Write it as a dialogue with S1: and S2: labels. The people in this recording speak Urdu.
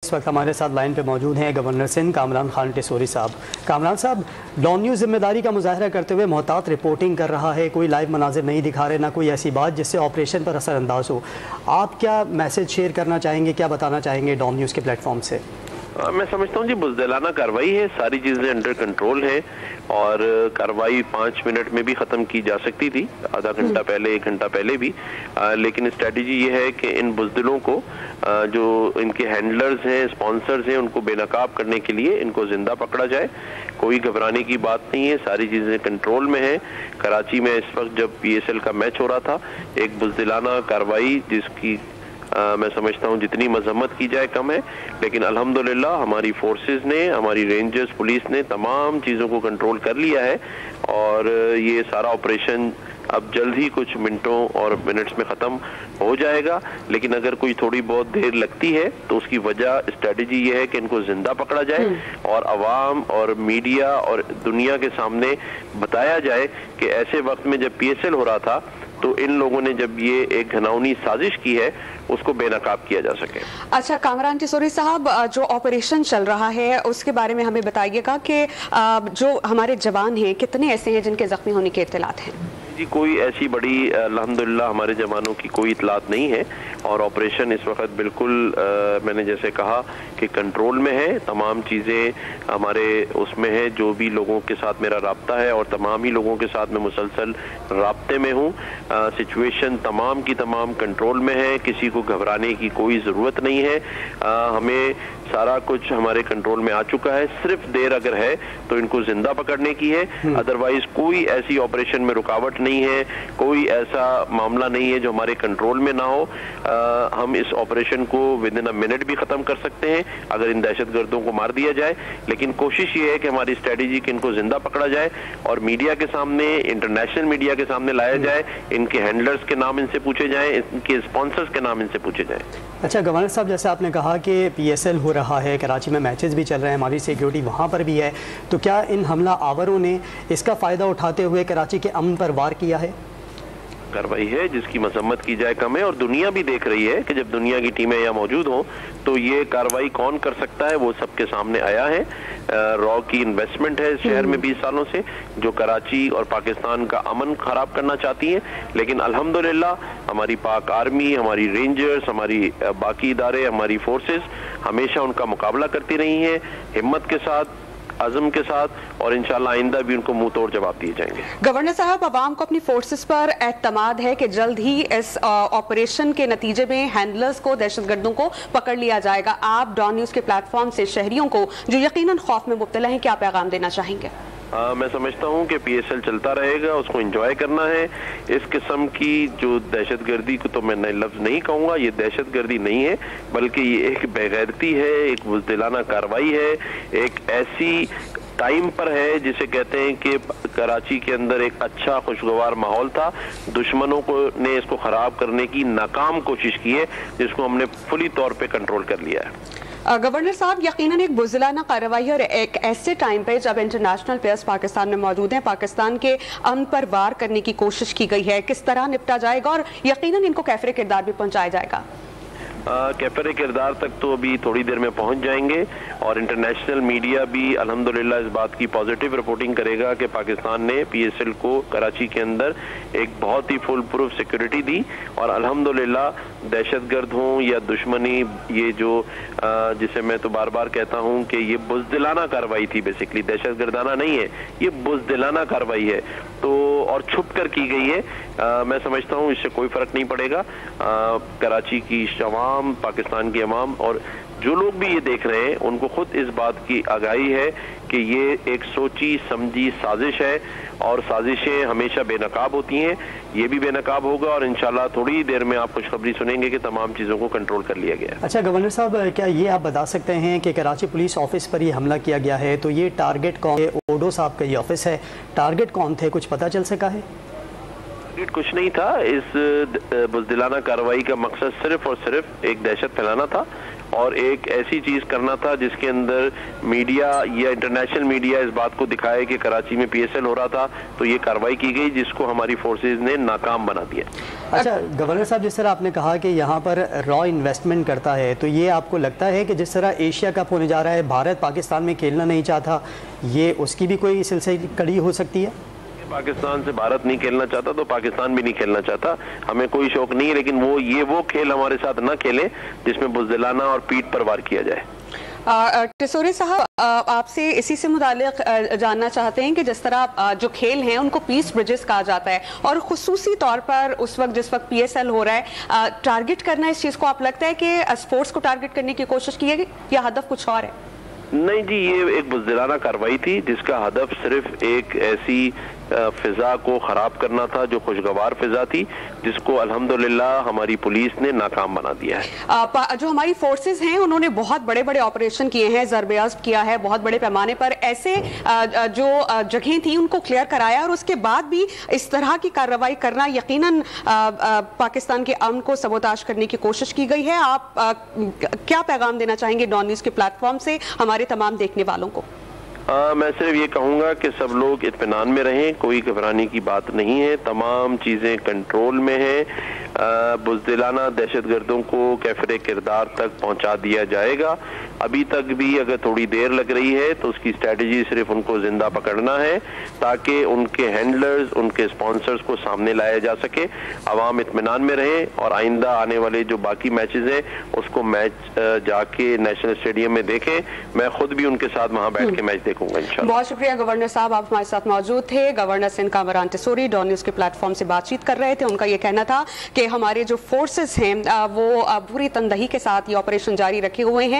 S1: اس وقت ہمارے ساتھ لائن پہ موجود ہیں گورنر سندھ کامران خان ٹیسوری صاحب۔ کامران صاحب، ڈان نیوز ذمہ داری کا مظاہرہ کرتے ہوئے محتاط رپورٹنگ کر رہا ہے، کوئی لائیو مناظر نہیں دکھا رہے، نہ کوئی ایسی بات جس سے آپریشن پر اثر انداز ہو۔ آپ کیا میسج شیئر کرنا چاہیں گے، کیا بتانا چاہیں گے ڈان نیوز کے پلیٹ فارم سے؟
S2: میں سمجھتا ہوں جی بزدلانہ کارروائی ہے، ساری چیزیں انڈر کنٹرول ہیں اور کارروائی 5 منٹ میں بھی ختم کی جا سکتی تھی، آدھا گھنٹہ پہلے 1 گھنٹہ پہلے بھی، لیکن اسٹریٹجی یہ ہے کہ ان بزدلوں کو جو ان کے ہینڈلرز ہیں، اسپانسرز ہیں، ان کو بے نقاب کرنے کے لیے ان کو زندہ پکڑا جائے۔ کوئی گھبرانے کی بات نہیں ہے، ساری چیزیں کنٹرول میں ہیں۔ کراچی میں اس وقت جب پی ایس ایل کا میچ ہو رہا تھا، ایک بزدلانہ کارروائی جس کی میں سمجھتا ہوں جتنی مذمت کی جائے کم ہے، لیکن الحمدللہ ہماری فورسز نے، ہماری رینجرز پولیس نے تمام چیزوں کو کنٹرول کر لیا ہے اور یہ سارا آپریشن اب جلد ہی کچھ منٹوں اور منٹس میں ختم ہو جائے گا۔ لیکن اگر کوئی تھوڑی بہت دیر لگتی ہے تو اس کی وجہ اسٹریٹجی یہ ہے کہ ان کو زندہ پکڑا جائے اور عوام اور میڈیا اور دنیا کے سامنے بتایا جائے کہ ایسے وقت میں جب پی ایس ایل ہو رہا تھا تو ان لوگوں نے جب یہ ایک گھناؤنی سازش کی ہے اس کو بے نقاب کیا جا سکے۔
S3: اچھا کامران ٹیسوری صاحب، جو آپریشن چل رہا ہے اس کے بارے میں ہمیں بتائیے گا کہ جو ہمارے جوان ہیں کتنے ایسے ہیں جن کے زخمی ہونے کے اطلاعات ہیں؟
S2: جی کوئی ایسی بڑی الحمدللہ ہمارے جوانوں کی کوئی اطلاعات نہیں ہے اور آپریشن اس وقت بالکل میں نے جیسے کہا کہ کنٹرول میں ہے، تمام چیزیں ہمارے اس میں ہے، جو بھی لوگوں کے ساتھ میرا رابطہ ہے اور تمام ہی لوگوں کے ساتھ میں مسلسل رابطے میں ہوں، سچویشن تمام کی تمام کنٹرول میں ہے، کسی کو گھبرانے کی کوئی ضرورت نہیں ہے، ہمیں سارا کچھ ہمارے کنٹرول میں آ چکا ہے، صرف دیر اگر ہے تو ان کو زندہ پکڑنے کی ہے، ادروائز کوئی ایسی آپریشن میں رکاوٹ نہیں ہے، کوئی ایسا معاملہ نہیں ہے جو ہمارے کنٹرول میں نہ ہو۔ ہم اس آپریشن کو ود ان اے منٹ بھی ختم کر سکتے ہیں اگر ان دہشت گردوں کو مار دیا جائے، لیکن کوشش یہ ہے کہ ہماری اسٹریٹجی کہ ان کو زندہ پکڑا جائے اور میڈیا کے سامنے، انٹرنیشنل میڈیا کے سامنے لایا جائے، ان کے ہینڈلرز کے نام ان سے پوچھے جائیں، ان کے اسپانسرز کے نام ان سے پوچھے جائیں۔
S1: اچھا گورنر صاحب، جیسے آپ نے کہا کہ پی ایس ایل ہو رہا ہے، کراچی میں میچز بھی چل رہے ہیں، ہماری سیکیورٹی وہاں پر بھی ہے، تو کیا ان حملہ آوروں نے اس کا فائدہ اٹھاتے ہوئے کراچی کے امن پر وار کیا ہے؟
S2: کارروائی ہے جس کی مذمت کی جائے کم ہے اور دنیا بھی دیکھ رہی ہے کہ جب دنیا کی ٹیمیں یہاں موجود ہوں تو یہ کارروائی کون کر سکتا ہے، وہ سب کے سامنے آیا ہے۔ را کی انویسٹمنٹ ہے اس شہر میں 20 سالوں سے جو کراچی اور پاکستان کا امن خراب کرنا چاہتی ہیں، لیکن الحمدللہ ہماری پاک آرمی، ہماری رینجرز، ہماری باقی ادارے، ہماری فورسز ہمیشہ ان کا مقابلہ کرتی رہی ہیں ہمت کے ساتھ، عزم کے ساتھ، اور انشاءاللہ آئندہ بھی ان کو منہ توڑ جواب دیے جائیں گے۔
S3: گورنر صاحب، عوام کو اپنی فورسز پر اعتماد ہے کہ جلد ہی اس آپریشن کے نتیجے میں ہینڈلرز کو، دہشت گردوں کو پکڑ لیا جائے گا۔ آپ ڈان نیوز کے پلیٹ فارم سے شہریوں کو جو یقیناً خوف میں مبتلا ہیں کیا پیغام دینا چاہیں گے؟
S2: میں سمجھتا ہوں کہ پی ایس ایل چلتا رہے گا، اس کو انجوائے کرنا ہے۔ اس قسم کی جو دہشت گردی کو تو میں نئے لفظ نہیں کہوں گا، یہ دہشت گردی نہیں ہے بلکہ یہ ایک بے غیرتی ہے، ایک بزدلانہ کارروائی ہے، ایک ایسی ٹائم پر ہے جسے کہتے ہیں کہ کراچی کے اندر ایک اچھا خوشگوار ماحول تھا، دشمنوں کو نے اس کو خراب کرنے کی ناکام کوشش کی ہے جس کو ہم نے فلی طور پہ کنٹرول کر لیا ہے۔
S3: گورنر صاحب، یقیناً ایک بزدلانہ کارروائی اور ایک ایسے ٹائم پہ جب انٹرنیشنل پلیئرز پاکستان میں موجود ہیں، پاکستان کے امن پر وار کرنے کی کوشش کی گئی ہے، کس طرح نپٹا جائے گا اور یقیناً ان کو کیفر کردار بھی پہنچایا جائے گا؟
S2: کیفر کردار تک تو ابھی تھوڑی دیر میں پہنچ جائیں گے اور انٹرنیشنل میڈیا بھی الحمدللہ اس بات کی پازیٹیو رپورٹنگ کرے گا کہ پاکستان نے پی ایس ایل کو کراچی کے اندر ایک بہت ہی فل پروف سیکورٹی دی اور الحمدللہ دہشت گرد ہوں یا دشمنی، یہ جو جسے میں تو بار بار کہتا ہوں کہ یہ بزدلانہ کارروائی تھی، بیسیکلی دہشت گردانہ نہیں ہے، یہ بزدلانہ کارروائی ہے تو اور چھپ کر کی گئی ہے۔ میں سمجھتا ہوں اس سے کوئی فرق نہیں پڑے گا۔ کراچی کی عوام، پاکستان کی عوام اور جو لوگ بھی یہ دیکھ رہے ہیں ان کو خود اس بات کی آگاہی ہے کہ یہ ایک سوچی سمجھی سازش ہے اور سازشیں ہمیشہ بے نقاب ہوتی ہیں، یہ بھی بے نقاب ہوگا اور انشاءاللہ تھوڑی دیر میں آپ خوشخبری سنیں گے کہ تمام چیزوں کو کنٹرول کر لیا گیا ہے۔
S1: اچھا گورنر صاحب، کیا یہ آپ بتا سکتے ہیں کہ کراچی پولیس آفس پر یہ حملہ کیا گیا ہے تو یہ ٹارگٹ کون ہے؟ اوڈو صاحب کا یہ آفس ہے، ٹارگٹ کون تھے، کچھ پتہ چل سکا ہے؟
S2: کچھ نہیں تھا، اس بزدلانہ کارروائی کا مقصد صرف اور صرف ایک دہشت پھیلانا تھا اور ایک ایسی چیز کرنا تھا جس کے اندر میڈیا یا انٹرنیشنل میڈیا اس بات کو دکھائے کہ کراچی میں پی ایس ایل ہو رہا تھا، تو یہ کارروائی کی گئی جس کو ہماری فورسز نے ناکام بنا دیا۔
S1: اچھا گورنر صاحب، جس طرح آپ نے کہا کہ یہاں پر را انویسٹمنٹ کرتا ہے، تو یہ آپ کو لگتا ہے کہ جس طرح ایشیا کپ ہونے جا رہا ہے، بھارت پاکستان میں کھیلنا نہیں چاہتا، یہ اس کی بھی کوئی سلسلہ کڑی ہو سکتی ہے؟
S2: پاکستان سے بھارت نہیں کھیلنا چاہتا تو پاکستان بھی نہیں کھیلنا چاہتا، ہمیں کوئی شوق نہیں ہے، لیکن وہ کھیل ہمارے ساتھ نہ کھیلیں جس میں بزدلانہ اور پیٹ پر وار کیا جائے۔
S3: ٹیسوری صاحب، آپ سے اسی سے متعلق جاننا چاہتے ہیں کہ جس طرح جو کھیل ہیں ان کو پیس برجز کہا جاتا ہے، اور خصوصی طور پر جس وقت پی ایس ایل ہو رہا ہے، ٹارگٹ کرنا اس چیز کو آپ لگتا ہے کہ اسپورٹس کو ٹارگٹ کرنے کی کوشش کی ہے یا ہدف کچھ اور ہے؟
S2: نہیں جی، یہ ایک بزدلانہ کارروائی تھی جس کا ہدف صرف ایک ایسی فضا کو خراب کرنا تھا جو خوشگوار فضا تھی، جس کو الحمدللہ ہماری پولیس نے ناکام بنا دیا ہے۔
S3: جو ہماری فورسز ہیں انہوں نے بہت بڑے بڑے آپریشن کیے ہیں، ضرب عضب کیا ہے بہت بڑے پیمانے پر، ایسے جو جگہیں تھیں ان کو کلیئر کرایا، اور اس کے بعد بھی اس طرح کی کارروائی کرنا یقیناً پاکستان کے امن کو سبوتاش کرنے کی کوشش کی گئی ہے۔ آپ کیا پیغام دینا چاہیں گے ڈان نیوز کے پلیٹ فارم سے ہمارے تمام دیکھنے والوں کو؟
S2: میں صرف یہ کہوں گا کہ سب لوگ اطمینان میں رہیں، کوئی گھبرانے کی بات نہیں ہے، تمام چیزیں کنٹرول میں ہیں، بزدلانہ دہشت گردوں کو کیفر کردار تک پہنچا دیا جائے گا۔ ابھی تک بھی اگر تھوڑی دیر لگ رہی ہے تو اس کی اسٹریٹجی صرف ان کو زندہ پکڑنا ہے تاکہ ان کے ہینڈلرز، ان کے اسپانسرز کو سامنے لایا جا سکے۔ عوام اطمینان میں رہیں اور آئندہ آنے والے جو باقی میچز ہیں اس کو میچ جا کے نیشنل اسٹیڈیم میں دیکھیں، میں خود بھی ان کے ساتھ وہاں بیٹھ کے میچ دیکھوں گا انشاءاللہ۔
S3: بہت شکریہ گورنر صاحب، آپ ہمارے ساتھ موجود تھے۔ Governor Sindh Kamran Tessori Dawn News کے پلیٹ فارم سے بات چیت کر رہے تھے۔ ان کا یہ کہنا تھا کہ ہمارے جو فورسز ہیں وہ پوری تندہی کے ساتھ یہ آپریشن جاری رکھے ہوئے ہیں۔